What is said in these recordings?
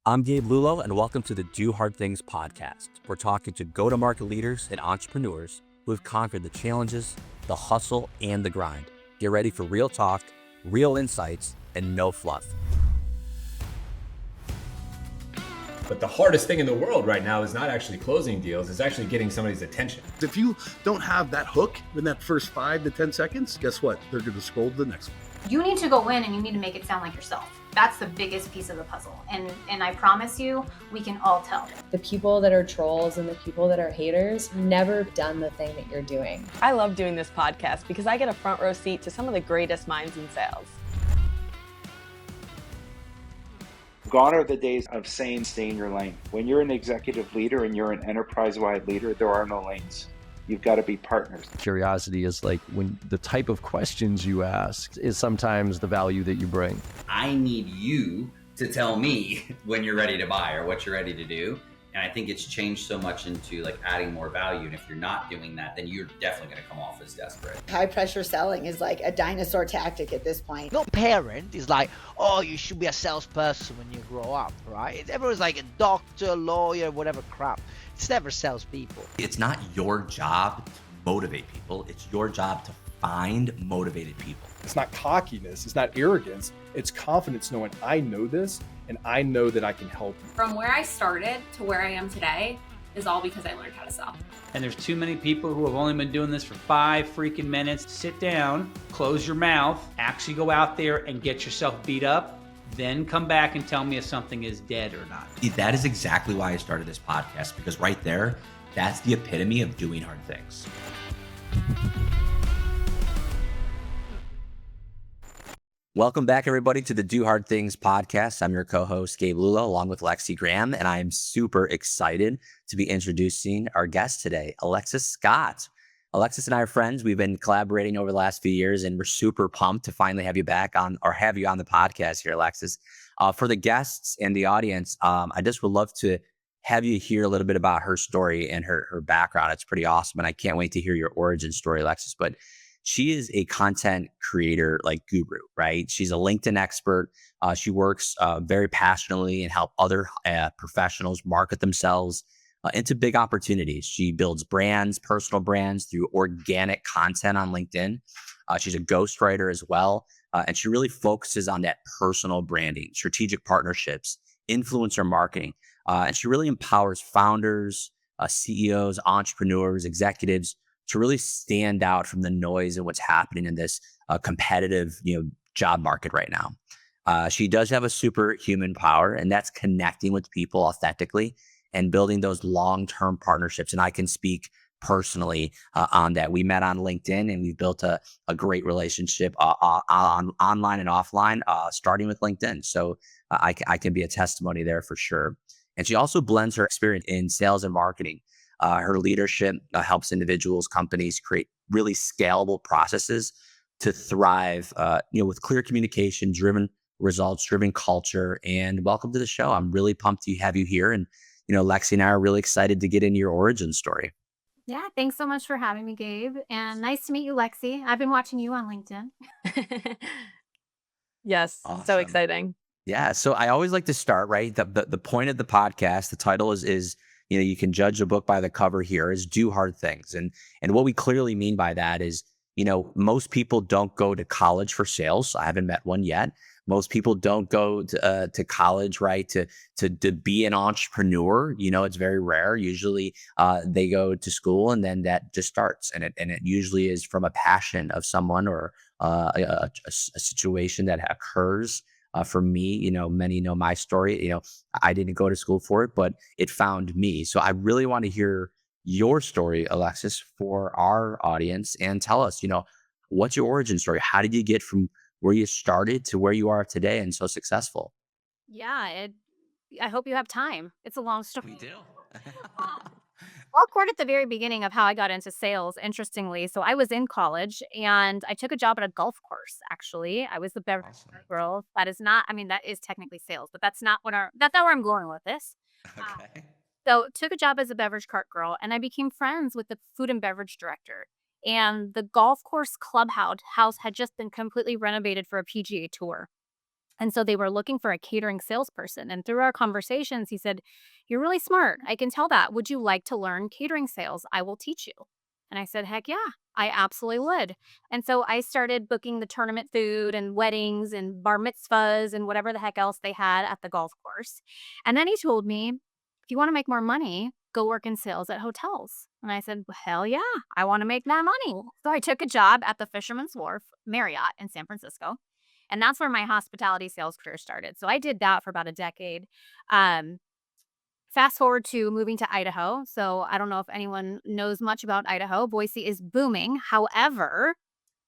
I'm Gabe Lullo, and welcome to the Do Hard Things podcast. We're talking to go-to-market leaders and entrepreneurs who have conquered the challenges, the hustle, and the grind. Get ready for real talk, real insights, and no fluff. But the hardest thing in the world right now is not actually closing deals, it's actually getting somebody's attention. If you don't have that hook in that first 5 to 10 seconds, guess what? They're going to scroll to the next one. You need to go in and you need to make it sound like yourself. That's the biggest piece of the puzzle. And I promise you, we can all tell. The people that are trolls and the people that are haters never done the thing that you're doing. I love doing this podcast because I get a front row seat to some of the greatest minds in sales. Gone are the days of saying stay in your lane. When you're an executive leader and you're an enterprise-wide leader, there are no lanes. You've got to be partners. Curiosity is like when the type of questions you ask is sometimes the value that you bring. I need you to tell me when you're ready to buy or what you're ready to do. And I think it's changed so much into like adding more value. And if you're not doing that, then you're definitely going to come off as desperate. High pressure selling is like a dinosaur tactic at this point. No parent is like, oh, you should be a salesperson when you grow up, right? Everyone's like a doctor, lawyer, whatever crap. It's never salespeople. It's not your job to motivate people. It's your job to find motivated people. It's not cockiness. It's not arrogance. It's confidence knowing I know this and I know that I can help you. From where I started to where I am today is all because I learned how to sell. And there's too many people who have only been doing this for 5 freaking minutes. Sit down, close your mouth, actually go out there and get yourself beat up. Then come back and tell me if something is dead or not. That is exactly why I started this podcast, because right there, that's the epitome of doing hard things. Welcome back, everybody, to the Do Hard Things podcast. I'm your co-host, Gabe Lullo, along with Lexi Graham, and I am super excited to be introducing our guest today, Alexis Scott. Alexis and I are friends. We've been collaborating over the last few years, and we're super pumped to finally have you back on, or have you on the podcast here, Alexis. For the guests and the audience, I just would love to have you hear a little bit about her story and her background. It's pretty awesome, and I can't wait to hear your origin story, Alexis. But she is a content creator like guru, right? She's a LinkedIn expert. She works very passionately and help other professionals market themselves into big opportunities. She builds brands, personal brands through organic content on LinkedIn. She's a ghostwriter as well. And she really focuses on that personal branding, strategic partnerships, influencer marketing. And she really empowers founders, CEOs, entrepreneurs, executives to really stand out from the noise and what's happening in this competitive, job market right now. She does have a superhuman power, and that's connecting with people authentically and building those long-term partnerships. And I can speak personally on that. We met on LinkedIn, and we've built a great relationship online and offline, starting with LinkedIn. So I can be a testimony there for sure. And she also blends her experience in sales and marketing. Her leadership helps individuals, companies create really scalable processes to thrive, with clear communication, driven results, driven culture. And welcome to the show. I'm really pumped to have you here. And, Lexi and I are really excited to get into your origin story. Yeah, thanks so much for having me, Gabe. And nice to meet you, Lexi. I've been watching you on LinkedIn. Yes, Awesome. So exciting. Yeah. So I always like to start, right? The point of the podcast, the title is you can judge a book by the cover here, is do hard things. And what we clearly mean by that is, most people don't go to college for sales. I haven't met one yet. Most people don't go to college, right, to be an entrepreneur. It's very rare. Usually they go to school and then that just starts. And it usually is from a passion of someone or a situation that occurs. For me, many know my story. I didn't go to school for it, but it found me. So I really want to hear your story, Alexis, for our audience, and tell us, what's your origin story? How did you get from where you started to where you are today and so successful? Yeah, I hope you have time. It's a long story. We do. I'll record at the very beginning of how I got into sales, interestingly. So I was in college and I took a job at a golf course, actually. I was the beverage girl. That is not, that is technically sales, but that's not where I'm going with this. Okay. So took a job as a beverage cart girl, and I became friends with the food and beverage director. And the golf course clubhouse had just been completely renovated for a PGA tour. And so they were looking for a catering salesperson. And through our conversations, he said, "You're really smart. I can tell that. Would you like to learn catering sales? I will teach you." And I said, "Heck yeah, I absolutely would." And so I started booking the tournament food and weddings and bar mitzvahs and whatever the heck else they had at the golf course. And then he told me, "If you want to make more money, go work in sales at hotels." And I said, "Well, hell yeah, I want to make that money." So I took a job at the Fisherman's Wharf Marriott in San Francisco. And that's where my hospitality sales career started. So I did that for about a decade. Um, Fast forward to moving to Idaho. So I don't know if anyone knows much about Idaho. Boise is booming. However,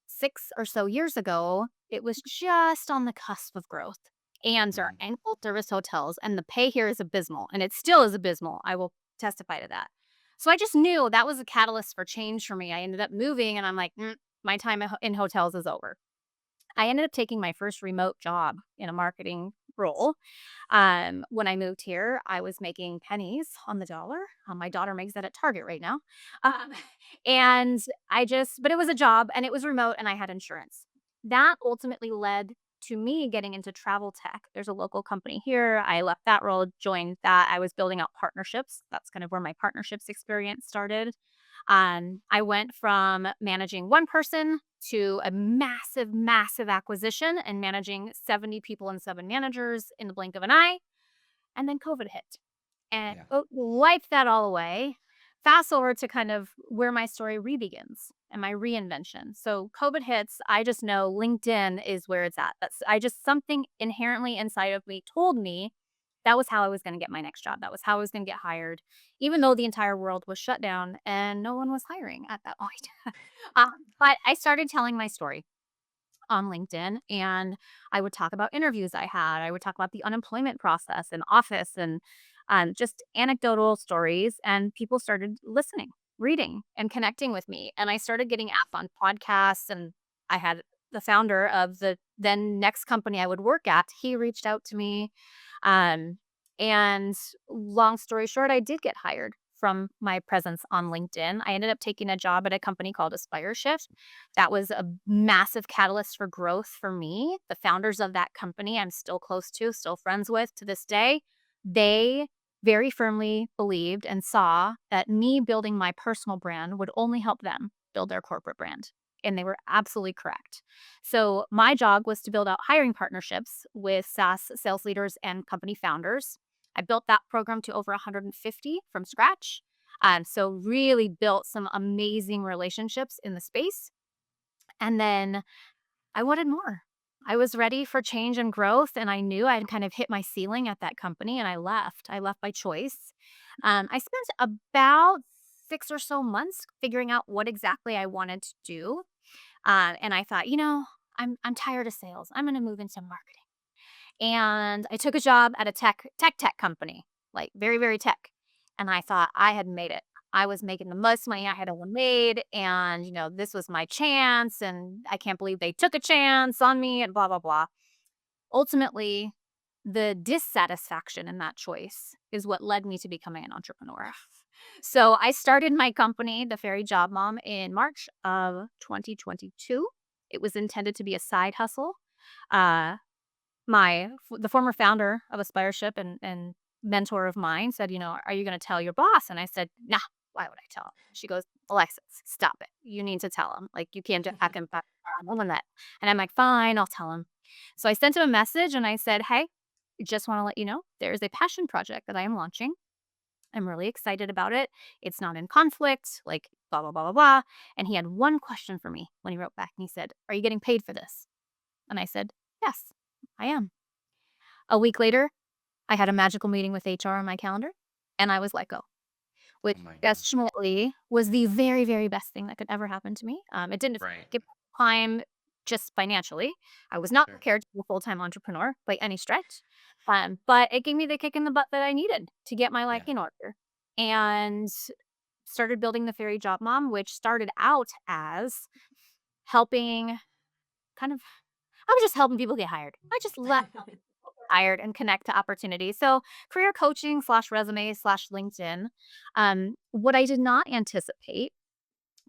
6 or so years ago, it was just on the cusp of growth. And there are full service hotels, and the pay here is abysmal, and it still is abysmal. I will testify to that. So I just knew that was a catalyst for change for me. I ended up moving, and I'm like, my time in hotels is over. I ended up taking my first remote job in a marketing role. When I moved here, I was making pennies on the dollar. My daughter makes that at Target right now. Um, and but it was a job and it was remote and I had insurance. That ultimately led to me getting into travel tech. There's a local company here. I left that role, joined that. I was building out partnerships. That's kind of where my partnerships experience started. I went from managing one person to a massive, massive acquisition and managing 70 people and 7 managers in the blink of an eye. And then COVID hit and wiped that all away. Fast forward to kind of where my story re-begins and my reinvention. So COVID hits, I just know LinkedIn is where it's at. Something inherently inside of me told me that was how I was going to get my next job. That was how I was going to get hired, even though the entire world was shut down and no one was hiring at that point. But I started telling my story on LinkedIn and I would talk about interviews I had. I would talk about the unemployment process and office and just anecdotal stories. And people started listening, reading, and connecting with me. And I started getting asked on podcasts. And I had the founder of the then next company I would work at. He reached out to me. And long story short, I did get hired from my presence on LinkedIn. I ended up taking a job at a company called Aspire Shift. That was a massive catalyst for growth for me. The founders of that company, I'm still close to, still friends with to this day. They very firmly believed and saw that me building my personal brand would only help them build their corporate brand. And they were absolutely correct. So my job was to build out hiring partnerships with SaaS sales leaders and company founders. I built that program to over 150 from scratch. So really built some amazing relationships in the space. And then I wanted more. I was ready for change and growth, and I knew I'd kind of hit my ceiling at that company, and I left. I left by choice. I spent about 6 or so months figuring out what exactly I wanted to do. And I thought, I'm tired of sales. I'm going to move into marketing. And I took a job at a tech company, like very, very tech. And I thought I had made it. I was making the most money I had ever made. And, this was my chance. And I can't believe they took a chance on me and blah, blah, blah. Ultimately, the dissatisfaction in that choice is what led me to becoming an entrepreneur. So I started my company, The Fairy Job Mom, in March of 2022. It was intended to be a side hustle. The former founder of Aspireship and mentor of mine said, "Are you going to tell your boss?" And I said, "Nah, why would I tell him?" She goes, "Alexis, stop it. You need to tell him. Like, you can't just hack him back on that." And I'm like, "Fine, I'll tell him." So I sent him a message and I said, "Hey, just want to let you know there's a passion project that I am launching. I'm really excited about it. It's not in conflict, like blah, blah, blah, blah, blah." And he had one question for me when he wrote back and he said, "Are you getting paid for this?" And I said, "Yes, I am." A week later, I had a magical meeting with HR on my calendar and I was let go, which ultimately was the very, very best thing that could ever happen to me. It didn't give time just financially. I was not prepared to be a full-time entrepreneur by any stretch. But it gave me the kick in the butt that I needed to get my life in order. And started building The Fairy Job Mom, which started out as helping I was just helping people get hired. I just let people get hired and connect to opportunities. So career coaching / resume / LinkedIn. What I did not anticipate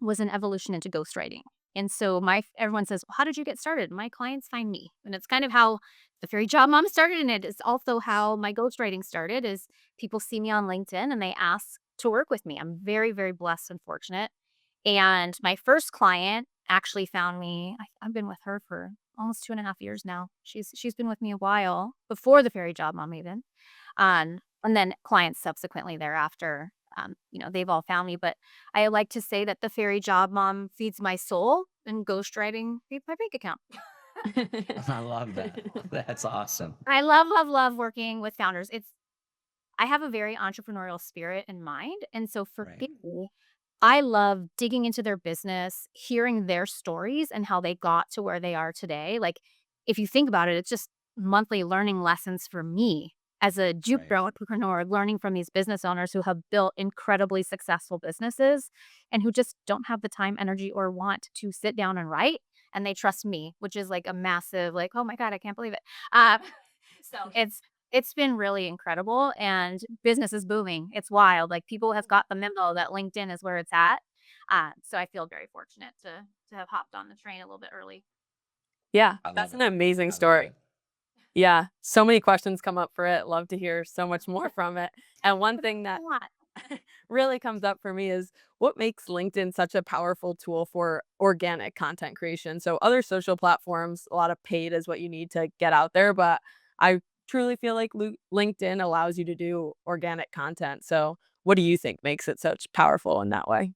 was an evolution into ghostwriting And so everyone says, well, how did you get started? My clients find me. And it's kind of how the Fairy Job Mom started. And it is also how my ghostwriting started is people see me on LinkedIn and they ask to work with me. I'm very, very blessed and fortunate. And my first client actually found me. I've been with her for almost 2.5 years now. She's been with me a while before the Fairy Job Mom even. And then clients subsequently thereafter, they've all found me. But I like to say that the Fairy Job Mom feeds my soul and ghostwriting feeds my bank account. I love that. That's awesome. I love working with founders. I have a very entrepreneurial spirit in mind. And so for me, I love digging into their business, hearing their stories and how they got to where they are today. Like, if you think about it, it's just monthly learning lessons for me as a junior entrepreneur, learning from these business owners who have built incredibly successful businesses and who just don't have the time, energy, or want to sit down and write. And they trust me, which is like a massive, like, oh my God, I can't believe it. So it's been really incredible and business is booming. It's wild. Like people have got the memo that LinkedIn is where it's at. So I feel very fortunate to have hopped on the train a little bit early. Yeah, that's an amazing story. Yeah, so many questions come up for it. Love to hear so much more from it. And one thing that really comes up for me is what makes LinkedIn such a powerful tool for organic content creation. So other social platforms, a lot of paid is what you need to get out there, but I truly feel like LinkedIn allows you to do organic content. So what do you think makes it such powerful in that way?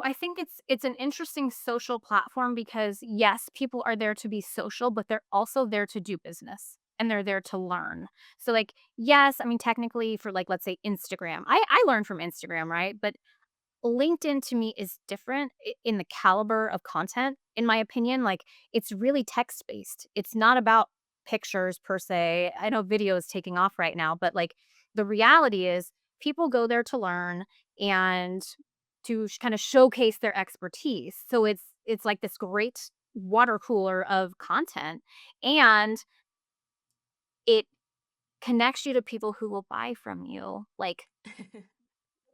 I think it's an interesting social platform because yes, people are there to be social, but they're also there to do business and they're there to learn. So like, yes, I mean technically for like let's say Instagram. I learned from Instagram, right? But LinkedIn to me is different in the caliber of content, in my opinion. Like it's really text based. It's not about pictures per se. I know video is taking off right now, but like the reality is people go there to learn and to kind of showcase their expertise. So it's like this great water cooler of content and it connects you to people who will buy from you. Like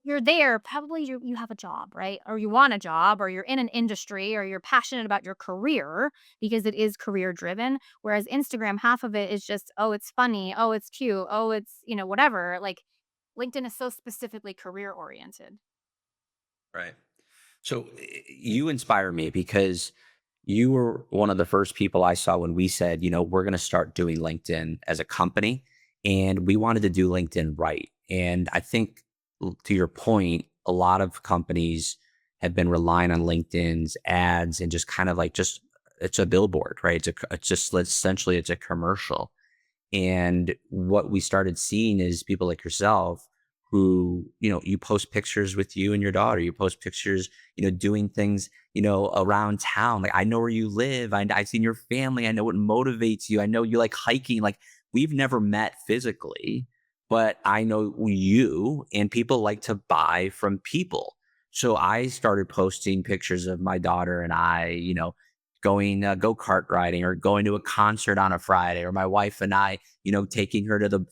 you're there, probably you have a job, right? Or you want a job, or you're in an industry, or you're passionate about your career because it is career driven. Whereas Instagram, half of it is just, oh, it's funny, oh, it's cute, oh, it's, whatever. Like LinkedIn is so specifically career oriented. Right. So you inspire me because you were one of the first people I saw when we said, we're going to start doing LinkedIn as a company. And we wanted to do LinkedIn right. And I think to your point, a lot of companies have been relying on LinkedIn's ads and just kind of like it's a billboard, right? It's just essentially it's a commercial. And what we started seeing is people like yourself who, you post pictures with you and your daughter, you post pictures, doing things, around town. Like, I know where you live. I've seen your family. I know what motivates you. I know you like hiking. Like, we've never met physically, but I know you and people like to buy from people. So I started posting pictures of my daughter and I, going go-kart riding or going to a concert on a Friday, or my wife and I, taking her to the,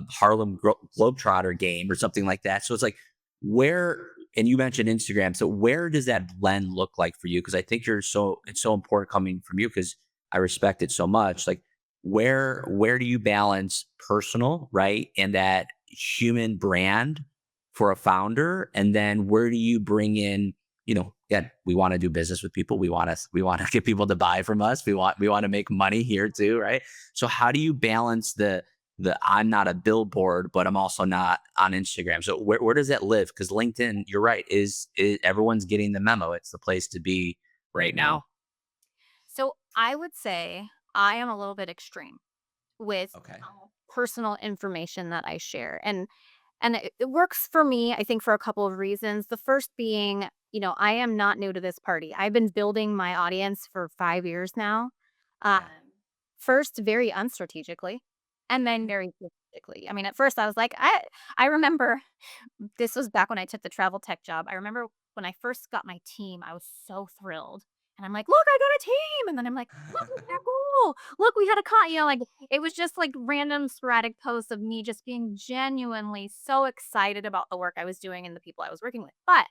Harlem Globetrotter game or something like that. So it's like and you mentioned Instagram. So where does that blend look like for you? Because I think it's so important coming from you because I respect it so much. Like where do you balance personal, right? And that human brand for a founder? And then where do you bring in, again, we want to do business with people. We want to get people to buy from us. We want to make money here too, right? So how do you balance the I'm not a billboard, but I'm also not on Instagram. So where does that live? Because LinkedIn, you're right, is everyone's getting the memo. It's the place to be right now. So I would say I am a little bit extreme with personal information that I share. And it works for me, I think, for a couple of reasons. The first being, I am not new to this party. I've been building my audience for 5 years now. First, very unstrategically, and then very strategically. I mean, at first I was like, I remember this was back when I took the travel tech job. I remember when I first got my team, I was so thrilled. And I'm like, look, I got a team. And then I'm like, look, they're cool. Look, we had a con. Like it was just like random sporadic posts of me just being genuinely so excited about the work I was doing and the people I was working with. But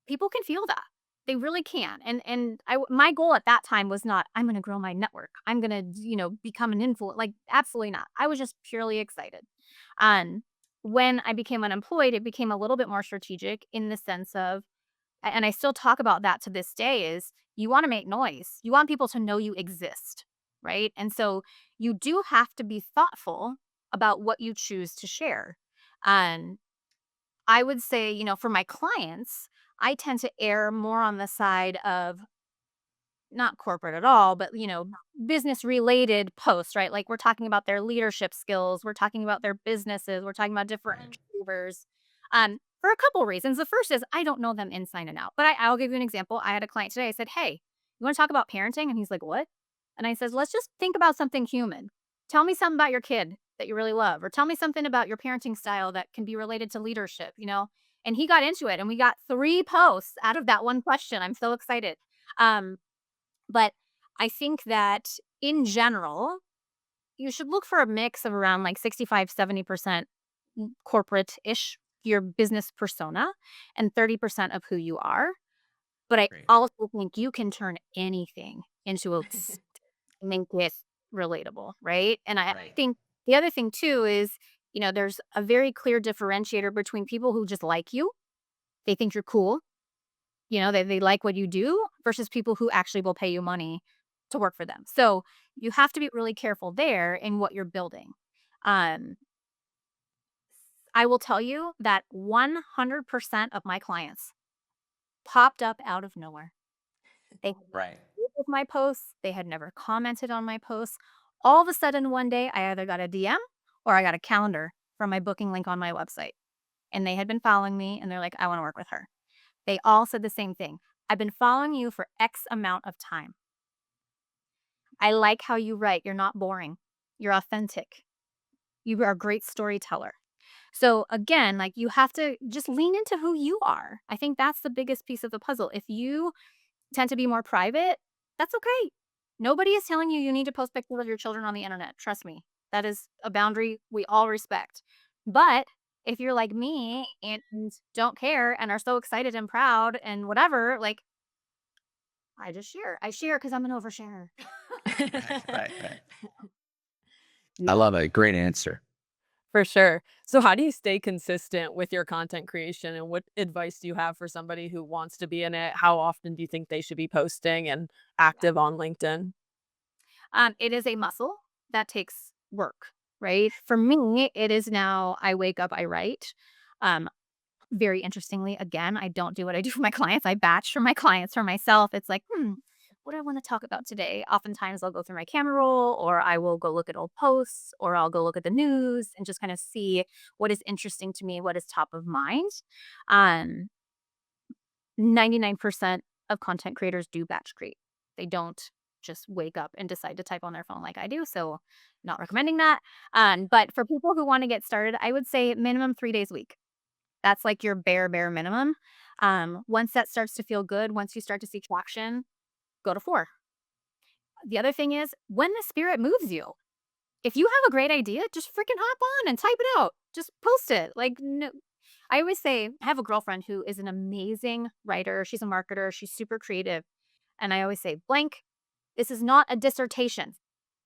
people can feel that. They really can. And my goal at that time was not, I'm going to grow my network. I'm going to, become an influencer. Like, absolutely not. I was just purely excited. And when I became unemployed, it became a little bit more strategic in the sense of, and I still talk about that to this day, is you want to make noise. You want people to know you exist, right? And so you do have to be thoughtful about what you choose to share. And I would say, for my clients, I tend to err more on the side of not corporate at all, but business related posts, right? Like, we're talking about their leadership skills, we're talking about their businesses, we're talking about different achievers. For a couple reasons. The first is I don't know them inside and out. But I'll give you an example. I had a client today. I said, "Hey, you want to talk about parenting?" And he's like, "What?" And I said, "Let's just think about something human. Tell me something about your kid that you really love, or tell me something about your parenting style that can be related to leadership." And he got into it, and we got 3 posts out of that one question. I'm so excited. Um, but I think that in general, you should look for a mix of around like 65, 70% corporate-ish, your business persona, and 30% of who you are. But I also think you can turn anything into a make it relatable, right? And I think the other thing too is, there's a very clear differentiator between people who just like you. They think you're cool. They like what you do versus people who actually will pay you money to work for them. So you have to be really careful there in what you're building. Um, I will tell you that 100% of my clients popped up out of nowhere. They had Right. never with my posts. They had never commented on my posts. All of a sudden, one day, I either got a DM or I got a calendar from my booking link on my website. And they had been following me, and they're like, "I want to work with her." They all said the same thing. "I've been following you for X amount of time. I like how you write. You're not boring. You're authentic. You are a great storyteller." So again, like, you have to just lean into who you are. I think that's the biggest piece of the puzzle. If you tend to be more private, that's okay. Nobody is telling you you need to post pictures of your children on the internet. Trust me. That is a boundary we all respect. But if you're like me and don't care and are so excited and proud and whatever, like, I just share. I share because I'm an oversharer. Right. I love it. Great answer. For sure. So how do you stay consistent with your content creation, and what advice do you have for somebody who wants to be in it? How often do you think they should be posting and active on LinkedIn? It is a muscle that takes work, right? For me, it is now I wake up, I write. Um, Very interestingly, again, I don't do what I do for my clients. I batch for my clients. For myself, it's like, what do I want to talk about today? Oftentimes I'll go through my camera roll, or I will go look at old posts, or I'll go look at the news and just kind of see what is interesting to me, what is top of mind. Um, 99% of content creators do batch create. They don't just wake up and decide to type on their phone like I do. So not recommending that. But for people who want to get started, I would say minimum 3 days a week. That's like your bare minimum. Once that starts to feel good, once you start to see traction, go to 4. The other thing is, when the spirit moves you, if you have a great idea, just freaking hop on and type it out. Just post it. Like, no, I always say, I have a girlfriend who is an amazing writer. She's a marketer. She's super creative. And I always say, blank, this is not a dissertation.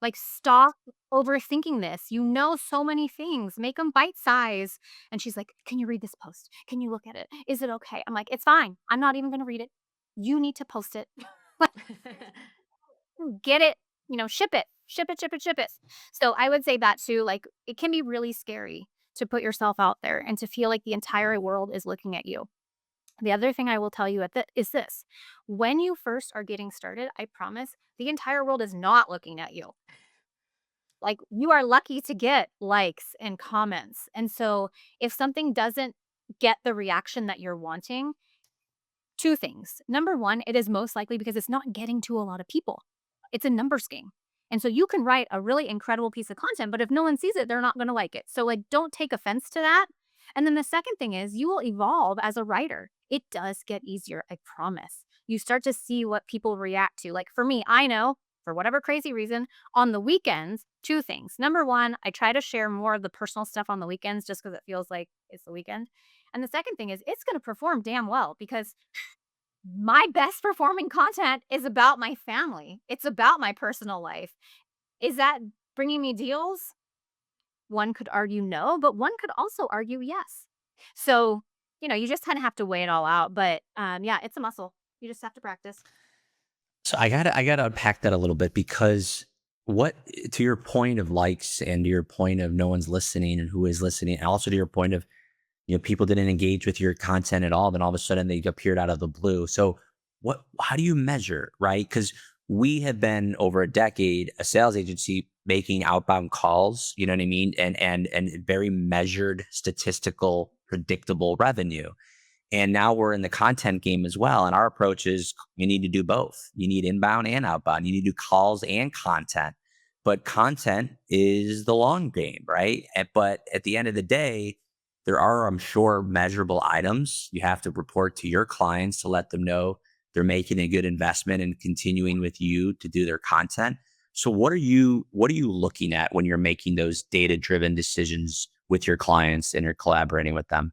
Like, stop overthinking this. You know so many things. Make them bite size. And she's like, "Can you read this post? Can you look at it? Is it okay?" I'm like, "It's fine. I'm not even going to read it. You need to post it. Get it, ship it, ship it, ship it, ship it." So I would say that too. Like, it can be really scary to put yourself out there and to feel like the entire world is looking at you. The other thing I will tell you is this: when you first are getting started, I promise the entire world is not looking at you. Like, you are lucky to get likes and comments. And so if something doesn't get the reaction that you're wanting, 2 things. Number 1, it is most likely because it's not getting to a lot of people. It's a numbers game. And so you can write a really incredible piece of content, but if no one sees it, they're not going to like it. So, like, don't take offense to that. And then the second thing is, you will evolve as a writer. It does get easier, I promise. You start to see what people react to. Like, for me, I know, for whatever crazy reason, on the weekends, 2 things. Number 1, I try to share more of the personal stuff on the weekends just because it feels like it's the weekend. And the second thing is, it's going to perform damn well because my best performing content is about my family. It's about my personal life. Is that bringing me deals? One could argue no, but one could also argue yes. So, you just kind of have to weigh it all out. But yeah, it's a muscle. You just have to practice. So I gotta unpack that a little bit because what to your point of likes and to your point of no one's listening and who is listening, and also to your point of people didn't engage with your content at all, then all of a sudden they appeared out of the blue. So how do you measure, right? Because we have been over a decade a sales agency making outbound calls, you know what I mean? And very measured, statistical, predictable revenue. And now we're in the content game as well. And our approach is you need to do both. You need inbound and outbound. You need to do calls and content. But content is the long game, right? But at the end of the day, there are, I'm sure, measurable items you have to report to your clients to let them know they're making a good investment and continuing with you to do their content. So what are you looking at when you're making those data-driven decisions with your clients and you're collaborating with them?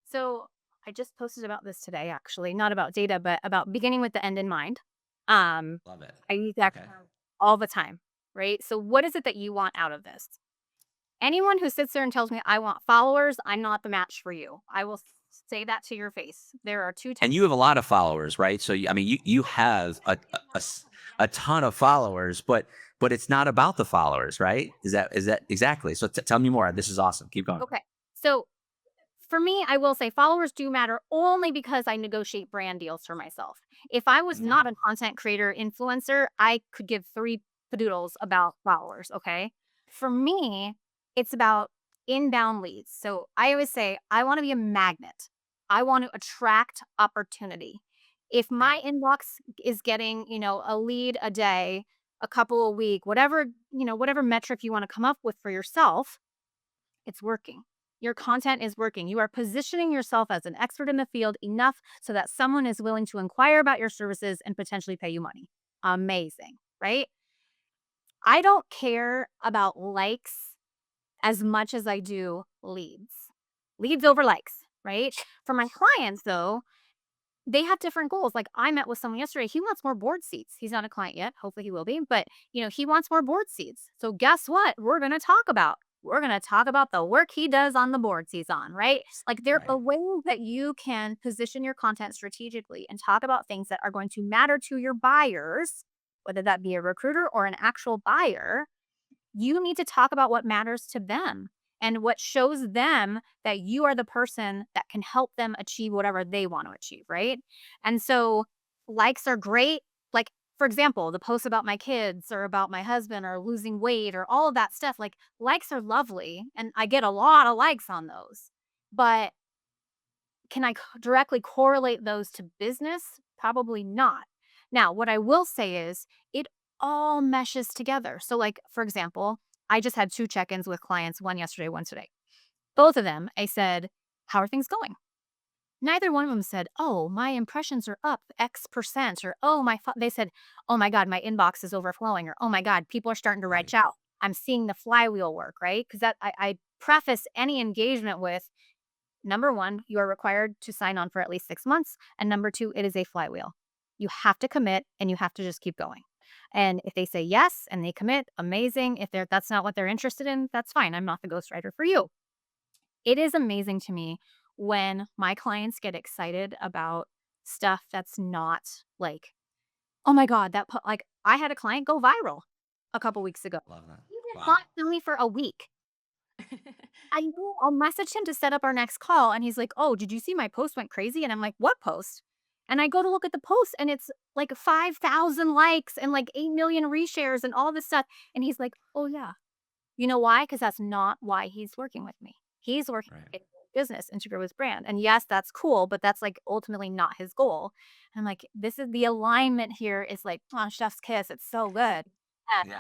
So I just posted about this today, actually, not about data, but about beginning with the end in mind. Love it. I use that term all the time, right? So what is it that you want out of this? Anyone who sits there and tells me I want followers, I'm not the match for you. I will say that to your face. There are two types. And you have a lot of followers, right? So I mean, you have a ton of followers, but it's not about the followers, right? Is that exactly? So tell me more. This is awesome. Keep going. Okay. So for me, I will say followers do matter only because I negotiate brand deals for myself. If I was not a content creator influencer, I could give three padoodles about followers. Okay. For me, it's about inbound leads. So I always say, I want to be a magnet. I want to attract opportunity. If my inbox is getting, a lead a day, a couple a week, whatever metric you want to come up with for yourself, it's working. Your content is working. You are positioning yourself as an expert in the field enough so that someone is willing to inquire about your services and potentially pay you money. Amazing, right? I don't care about likes as much as I do leads. Leads over likes, right? For my clients, though, they have different goals. Like I met with someone yesterday. He wants more board seats. He's not a client yet. Hopefully he will be, but he wants more board seats. So guess what? We're going to talk about the work he does on the boards he's on, right? Like there are ways that you can position your content strategically and talk about things that are going to matter to your buyers, whether that be a recruiter or an actual buyer. You need to talk about what matters to them and what shows them that you are the person that can help them achieve whatever they want to achieve, right? And so likes are great. Like, for example, the posts about my kids or about my husband or losing weight or all of that stuff, like likes are lovely. And I get a lot of likes on those. But can I directly correlate those to business? Probably not. Now, what I will say is it all meshes together. So, like, for example, I just had 2 check-ins with clients, one yesterday, one today. Both of them, I said, "How are things going?" Neither one of them said, "Oh, my impressions are up X percent," or, "Oh, they said, "Oh my God, my inbox is overflowing," or, "Oh my God, people are starting to reach out. I'm seeing the flywheel work," right? Because I preface any engagement with, number one, you are required to sign on for at least 6 months. And number two, it is a flywheel. You have to commit and you have to just keep going. And if they say yes and they commit, amazing. If that's not what they're interested in, that's fine. I'm not the ghostwriter for you. It is amazing to me when my clients get excited about stuff that's not like, oh my God, like I had a client go viral a couple weeks ago. Love that. He did Wow. not tell me for a week. I'll message him to set up our next call. And he's like, "Oh, did you see my post went crazy?" And I'm like, "What post?" And I go to look at the post and it's like 5,000 likes and like 8 million reshares and all this stuff. And he's like, "Oh, yeah." You know why? Because that's not why he's working with me. He's working in business and to grow his brand. And yes, that's cool, but that's like ultimately not his goal. And I'm like, this is the alignment here is like, oh, chef's kiss. It's so good. And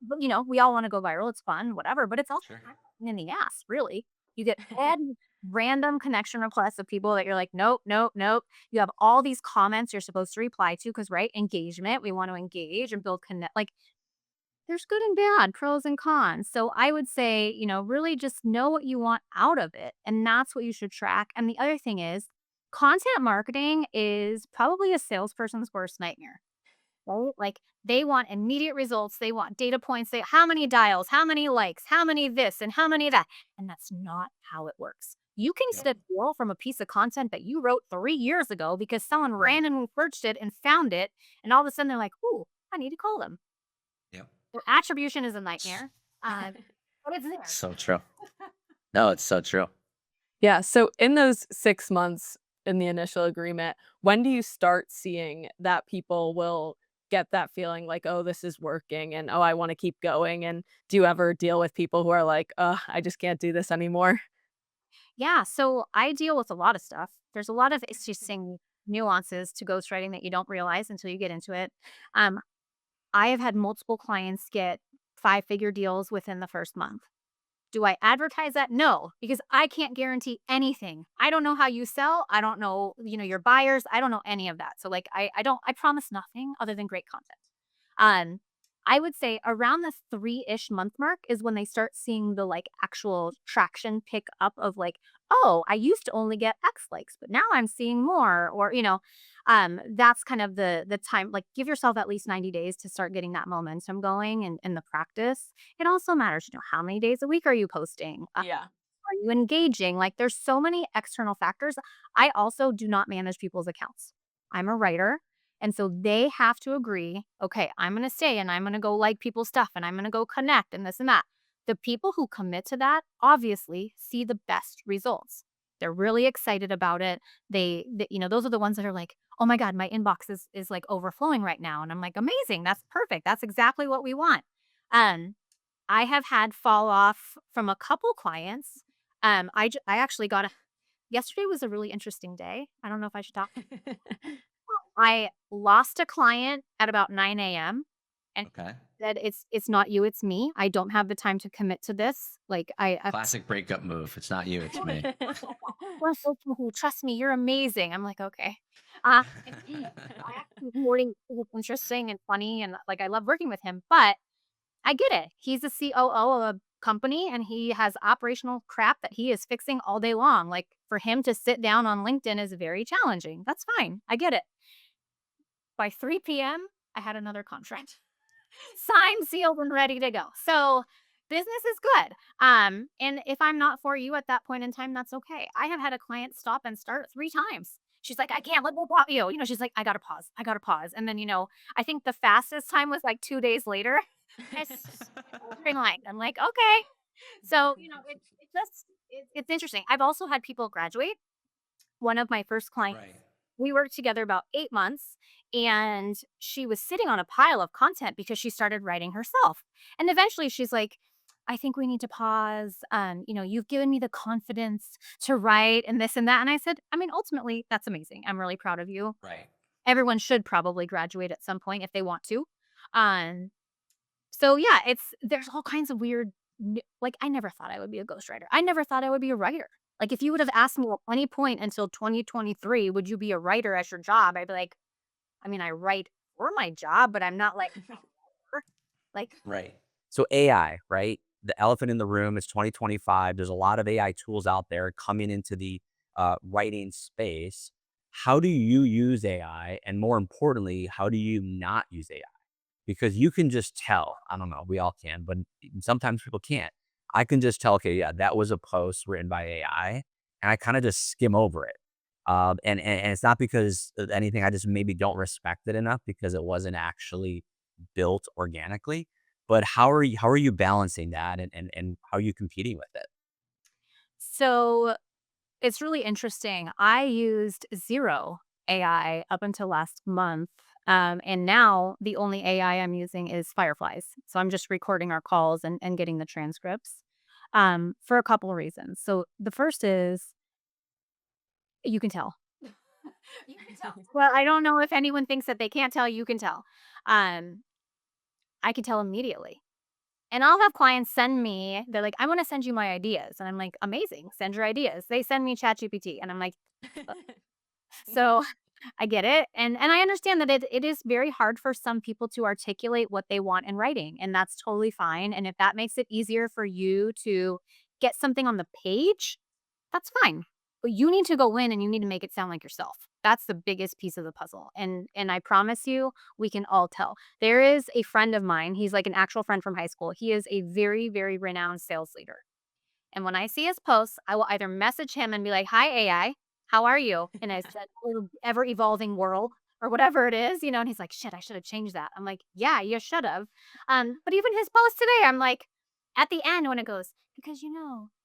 but, we all want to go viral. It's fun, whatever. But it's also in the ass, really. You get random connection requests of people that you're like, nope, nope, nope. You have all these comments you're supposed to reply to because, right, engagement. We want to engage and build connect. Like, there's good and bad, pros and cons. So I would say, really just know what you want out of it. And that's what you should track. And the other thing is, Content marketing is probably a salesperson's worst nightmare. Right? Like they want immediate results. They want data points. They how many dials, how many likes, how many this, and how many that. And that's not how it works. You can get a deal from a piece of content that you wrote 3 years ago because someone randomly searched it and found it, and all of a sudden they're like, "Ooh, I need to call them." Yep. Well, attribution is a nightmare, but it's there. So true. No, it's so true. Yeah. So in those 6 months in the initial agreement, when do you start seeing that people will get that feeling like, oh, this is working and oh, I want to keep going? And do you ever deal with people who are like, I just can't do this anymore? Yeah, so I deal with a lot of stuff. There's a lot of interesting nuances to ghostwriting that you don't realize until you get into it. Um, I have had multiple clients get 5-figure deals within the first month. Do I advertise that? No, because I can't guarantee anything. I don't know how you sell. I don't know, your buyers. I don't know any of that. So like I promise nothing other than great content. Um, I would say around the 3-ish month mark is when they start seeing the like actual traction pick up of like, oh, I used to only get X likes, but now I'm seeing more. Or, that's kind of the time, like give yourself at least 90 days to start getting that momentum going and in the practice. It also matters, how many days a week are you posting? Yeah. Are you engaging? Like there's so many external factors. I also do not manage people's accounts. I'm a writer. And so they have to agree, okay, I'm going to stay and I'm going to go like people's stuff and I'm going to go connect and this and that. The people who commit to that obviously see the best results. They're really excited about it. Those are the ones that are like, oh my God, my inbox is like overflowing right now. And I'm like, amazing. That's perfect. That's exactly what we want. I have had fall off from a couple clients. I actually yesterday was a really interesting day. I don't know if I should talk. I lost a client at about 9 a.m. and Okay. said, it's not you, it's me. I don't have the time to commit to this. Like I Classic breakup move. It's not you, it's me. we're so cool. Trust me, you're amazing. I'm like, okay. I actually morning is interesting and funny and like I love working with him, but I get it. He's a COO of a company and he has operational crap that he is fixing all day long. Like for him to sit down on LinkedIn is very challenging. That's fine. I get it. By 3 p.m., I had another contract signed, sealed, and ready to go. So business is good. And if I'm not for you at that point in time, that's okay. I have had a client stop and start 3 times. She's like, I can't let go of you. She's like, I gotta pause. I gotta pause. And then, I think the fastest time was like 2 days later. It's streamlined. I'm like, okay. So, it's interesting. I've also had people graduate. One of my first clients, we worked together about 8 months, and she was sitting on a pile of content because she started writing herself. And eventually she's like, I think we need to pause. You've given me the confidence to write and this and that. And I said, I mean, ultimately, that's amazing. I'm really proud of you. Right. Everyone should probably graduate at some point if they want to. Um, so yeah, there's all kinds of weird, like I never thought I would be a ghostwriter. I never thought I would be a writer. Like if you would have asked me at any point until 2023, would you be a writer as your job? I'd be like, I mean, I write for my job, but I'm not like, like Right. So AI, right? The elephant in the room is 2025. There's a lot of AI tools out there coming into the writing space. How do you use AI? And more importantly, how do you not use AI? Because you can just tell. I don't know, we all can, but sometimes people can't. I can just tell, okay, yeah, that was a post written by AI, and I kind of just skim over it. And it's not because of anything. I just maybe don't respect it enough because it wasn't actually built organically. But how are you balancing that, and how are you competing with it? so it's really interesting. I used zero AI up until last month. And now the only AI I'm using is Fireflies. So I'm just recording our calls and getting the transcripts for a couple of reasons. So the first is you can tell. You can tell. Well, I don't know if anyone thinks that they can't tell. You can tell. Um, I can tell immediately. And I'll have clients send me, they're like, I want to send you my ideas. And I'm like, amazing, send your ideas. They send me ChatGPT and I'm like, so I get it. And I understand that it is very hard for some people to articulate what they want in writing. And that's totally fine. And if that makes it easier for you to get something on the page, that's fine. But you need to go in and you need to make it sound like yourself. That's the biggest piece of the puzzle. And I promise you, we can all tell. There is a friend of mine. He's like an actual friend from high school. He is a very, very renowned sales leader. And when I see his posts, I will either message him and be like, "Hi AI, how are you?" In a ever evolving world or whatever it is, and he's like, "Shit, I should have changed that." I'm like, "Yeah, you should have." But even his post today, I'm like, at the end when it goes, "Because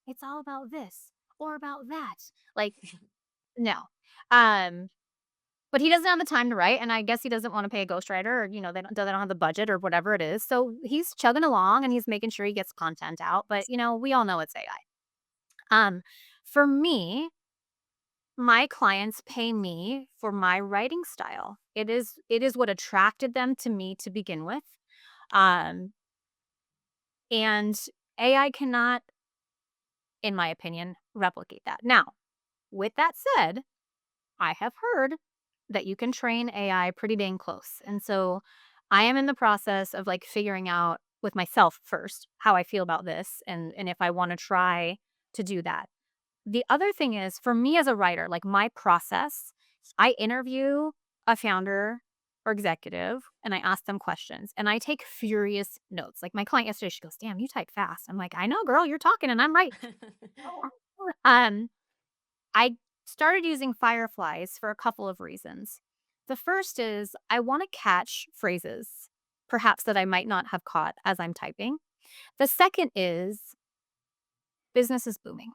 it's all about this or about that." Like, no. Um, but he doesn't have the time to write, and I guess he doesn't want to pay a ghostwriter, or they don't have the budget or whatever it is. So he's chugging along and he's making sure he gets content out. But we all know it's AI. For me, my clients pay me for my writing style. It is what attracted them to me to begin with. Um, and AI cannot, in my opinion, replicate that. Now, with that said, I have heard that you can train AI pretty dang close. And so I am in the process of like figuring out with myself first how I feel about this and if I want to try to do that. The other thing is for me as a writer, like my process, I interview a founder or executive and I ask them questions and I take furious notes. Like my client yesterday, she goes, "Damn, you type fast." I'm like, "I know, girl, you're talking and I'm right." um, I started using Fireflies for a couple of reasons. The first is I want to catch phrases, perhaps that I might not have caught as I'm typing. The second is business is booming.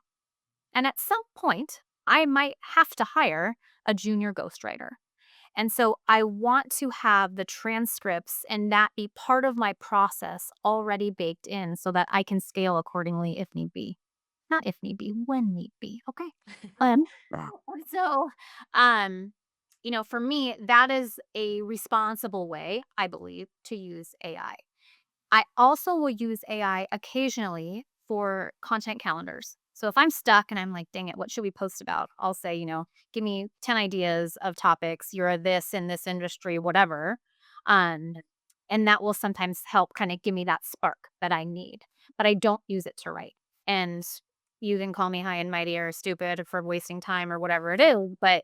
And at some point, I might have to hire a junior ghostwriter. And so I want to have the transcripts and that be part of my process already baked in so that I can scale accordingly if need be. Not if need be, when need be. Okay. Um, so, um, for me, that is a responsible way, I believe, to use AI. I also will use AI occasionally for content calendars. So if I'm stuck and I'm like, dang it, what should we post about? I'll say, give me 10 ideas of topics. You're a this in this industry, whatever. Um, and that will sometimes help kind of give me that spark that I need. But I don't use it to write. And you can call me high and mighty or stupid for wasting time or whatever it is. But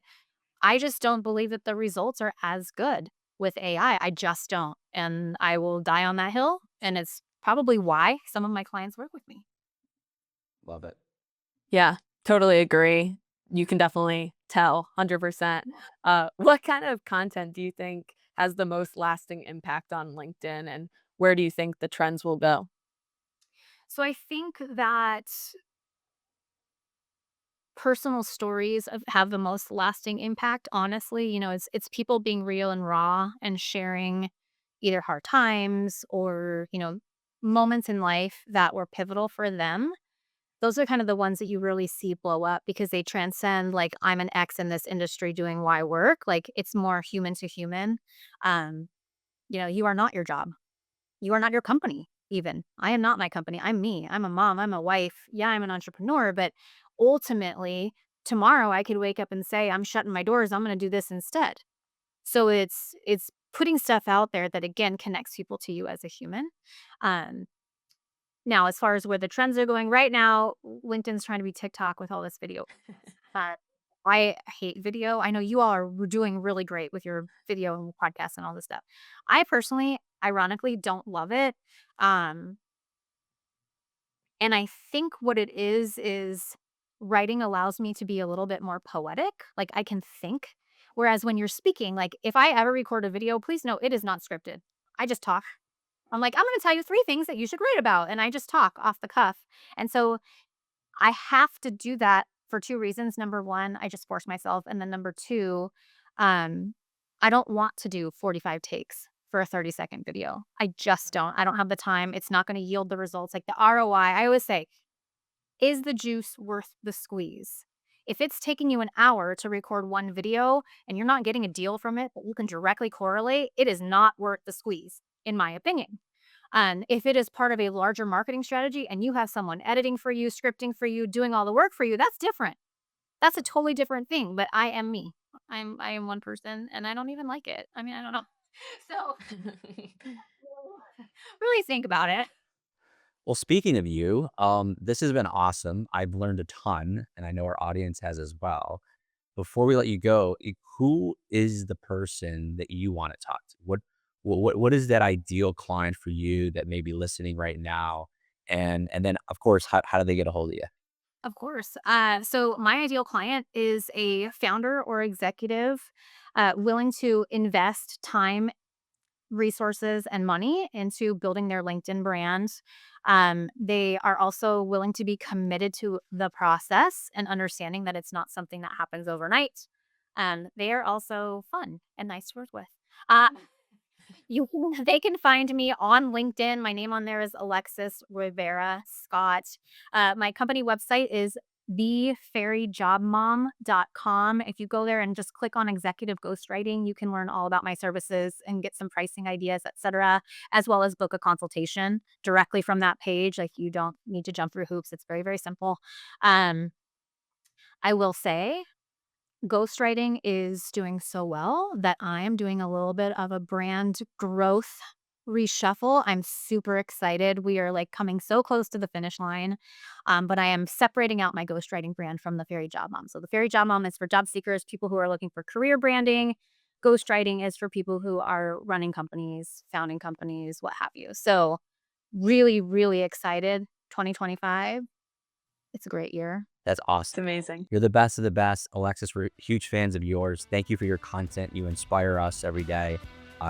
I just don't believe that the results are as good with AI. I just don't. And I will die on that hill. And it's probably why some of my clients work with me. Love it. Yeah, totally agree. You can definitely tell 100%. What kind of content do you think has the most lasting impact on LinkedIn and where do you think the trends will go? So I think that personal stories have the most lasting impact, honestly. It's people being real and raw and sharing either hard times or, moments in life that were pivotal for them. Those are kind of the ones that you really see blow up because they transcend like I'm an X in this industry doing Y work. Like it's more human to human. Um, you are not your job. You are not your company, even. I am not my company. I'm me. I'm a mom. I'm a wife. Yeah, I'm an entrepreneur, but ultimately, tomorrow I could wake up and say, I'm shutting my doors. I'm going to do this instead. So it's putting stuff out there that again connects people to you as a human. Um, Now, as far as where the trends are going right now, LinkedIn's trying to be TikTok with all this video. Uh, I hate video. I know you all are doing really great with your video and podcasts and all this stuff. I personally, ironically, don't love it. Um, and I think what it is writing allows me to be a little bit more poetic. Like I can think. Whereas when you're speaking, like if I ever record a video, please know it is not scripted. I just talk. I'm like, I'm going to tell you 3 things that you should write about. And I just talk off the cuff. And so I have to do that for 2 reasons. Number 1, I just force myself. And then number 2, um, I don't want to do 45 takes for a 30-second video. I just don't. I don't have the time. It's not going to yield the results. Like the ROI, I always say, is the juice worth the squeeze? If it's taking you an hour to record one video and you're not getting a deal from it that you can directly correlate, it is not worth the squeeze, in my opinion. And if it is part of a larger marketing strategy and you have someone editing for you, scripting for you, doing all the work for you, that's different. That's a totally different thing. But I am me. I am one person and I don't even like it. I mean, I don't know. So really think about it. Well, speaking of you, this has been awesome. I've learned a ton, and I know our audience has as well. Before we let you go, who is the person that you want to talk to? What is that ideal client for you that may be listening right now? And then, of course, how do they get a hold of you? Of course. So my ideal client is a founder or executive willing to invest time, resources, and money into building their LinkedIn brand. They are also willing to be committed to the process and understanding that it's not something that happens overnight. And they are also fun and nice to work with. Uh, they can find me on LinkedIn. My name on there is Alexis Rivera Scott. My company website is thefairyjobmom.com. If you go there and just click on executive ghostwriting, you can learn all about my services and get some pricing ideas, etc., as well as book a consultation directly from that page. Like, you don't need to jump through hoops. It's very, very simple. I will say ghostwriting is doing so well that I am doing a little bit of a brand growth reshuffle. I'm super excited. We are like coming so close to the finish line. But I am separating out my ghostwriting brand from the Fairy Job Mom. So the Fairy Job Mom is for job seekers, people who are looking for career branding. Ghostwriting is for people who are running companies, founding companies, what have you. So really, really excited. 2025. It's a great year. That's awesome. It's amazing. You're the best of the best. Alexis, we're huge fans of yours. Thank you for your content. You inspire us every day.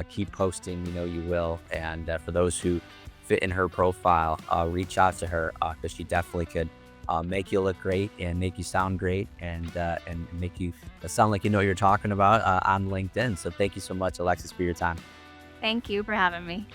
Keep posting, you know you will. And for those who fit in her profile, reach out to her because she definitely could make you look great and make you sound great and make you sound like you know what you're talking about on LinkedIn. So thank you so much, Alexis, for your time. Thank you for having me.